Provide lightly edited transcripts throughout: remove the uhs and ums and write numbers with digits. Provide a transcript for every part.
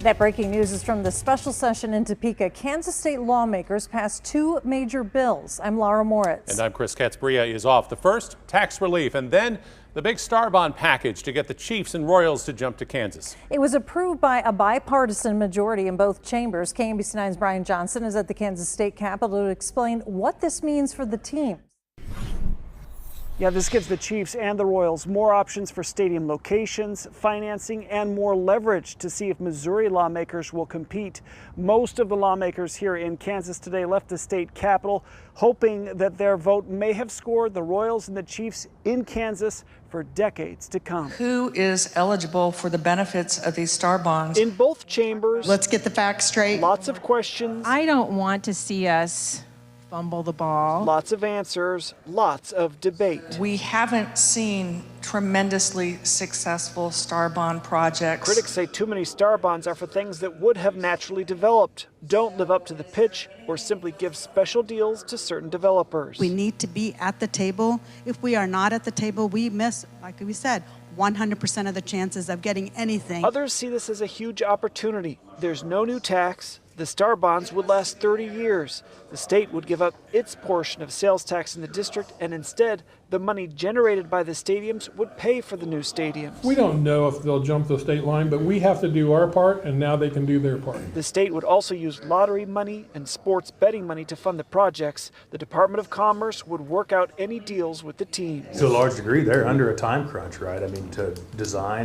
That breaking news is from the special session in Topeka. Kansas State lawmakers passed two major bills. I'm Laura Moritz. And I'm Chris Katzbria. Is off. The first, tax relief, and then the big Star Bond package to get the Chiefs and Royals to jump to Kansas. It was approved by a bipartisan majority in both chambers. KMBC 9's Brian Johnson is at the Kansas State Capitol to explain what this means for the team. Yeah, this gives the Chiefs and the Royals more options for stadium locations, financing, and more leverage to see if Missouri lawmakers will compete. Most of the lawmakers here in Kansas today left the state capitol hoping that their vote may have scored the Royals and the Chiefs in Kansas for decades to come. Who is eligible for the benefits of these Star Bonds? In both chambers, let's get the facts straight. Lots of questions. I don't want to see us fumble the ball. Lots of answers, lots of debate. We haven't seen tremendously successful Star Bond projects. Critics say too many Star Bonds are for things that would have naturally developed, don't live up to the pitch, or simply give special deals to certain developers. We need to be at the table. If we are not at the table, we miss, like we said, 100% of the chances of getting anything. Others see this as a huge opportunity. There's no new tax. The Star Bonds would last 30 years. The state would give up its portion of sales tax in the district, and instead, the money generated by the stadiums would pay for the new stadiums. We don't know if they'll jump the state line, but we have to do our part, and now they can do their part. The state would also use lottery money and sports betting money to fund the projects. The Department of Commerce would work out any deals with the teams. To a large degree, they're under a time crunch, right? I mean, to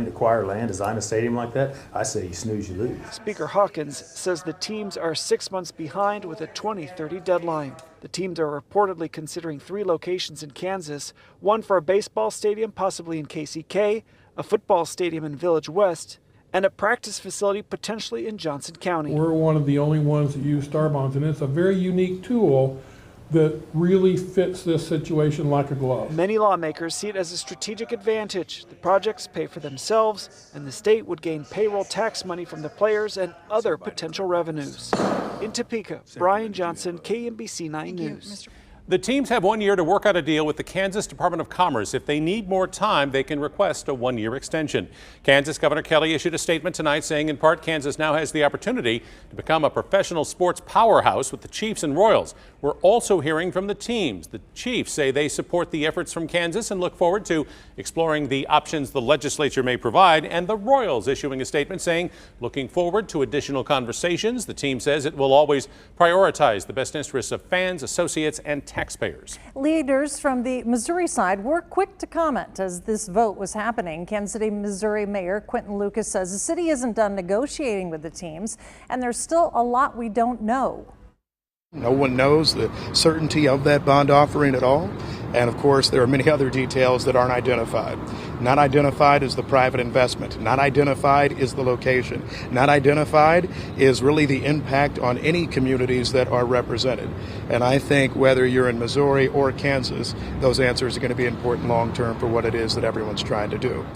acquire land, design a stadium like that, I say you snooze, you lose. Speaker Hawkins says the teams are 6 months behind with a 2030 deadline. The teams are reportedly considering 3 locations in Kansas, one for a baseball stadium, possibly in KCK, a football stadium in Village West, and a practice facility potentially in Johnson County. We're one of the only ones that use Star Bonds, and it's a very unique tool that really fits this situation like a glove. Many lawmakers see it as a strategic advantage. The projects pay for themselves, and the state would gain payroll tax money from the players and other potential revenues. In Topeka, Brian Johnson, KMBC 9 News. The teams have 1 year to work out a deal with the Kansas Department of Commerce. If they need more time, they can request a 1-year extension. Kansas Governor Kelly issued a statement tonight saying in part Kansas now has the opportunity to become a professional sports powerhouse with the Chiefs and Royals. We're also hearing from the teams. The Chiefs say they support the efforts from Kansas and look forward to exploring the options the legislature may provide, and the Royals issuing a statement saying looking forward to additional conversations. The team says it will always prioritize the best interests of fans, associates, and taxpayers. Leaders from the Missouri side were quick to comment as this vote was happening. Kansas City, Missouri Mayor Quinton Lucas says the city isn't done negotiating with the teams, and there's still a lot we don't know. No one knows the certainty of that bond offering at all. And of course, there are many other details that aren't identified. Not identified is the private investment. Not identified is the location. Not identified is really the impact on any communities that are represented. And I think whether you're in Missouri or Kansas, those answers are going to be important long term for what it is that everyone's trying to do.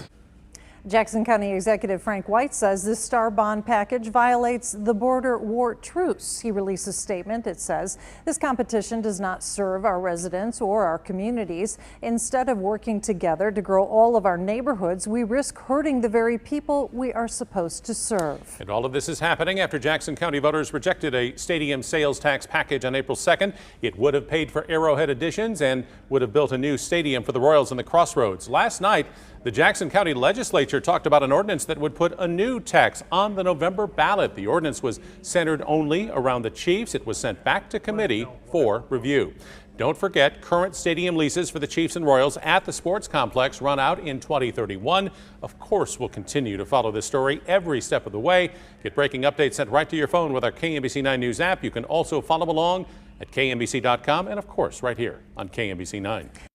Jackson County Executive Frank White says this Star Bond package violates the border war truce. He released a statement. It says this competition does not serve our residents or our communities. Instead of working together to grow all of our neighborhoods, we risk hurting the very people we are supposed to serve. And all of this is happening after Jackson County voters rejected a stadium sales tax package on April 2nd. It would have paid for Arrowhead additions and would have built a new stadium for the Royals in the Crossroads. Last night, the Jackson County legislature talked about an ordinance that would put a new tax on the November ballot. The ordinance was centered only around the Chiefs. It was sent back to committee for review. Don't forget, current stadium leases for the Chiefs and Royals at the sports complex run out in 2031. Of course, we'll continue to follow this story every step of the way. Get breaking updates sent right to your phone with our KMBC 9 News app. You can also follow along at KMBC.com and, of course, right here on KMBC 9.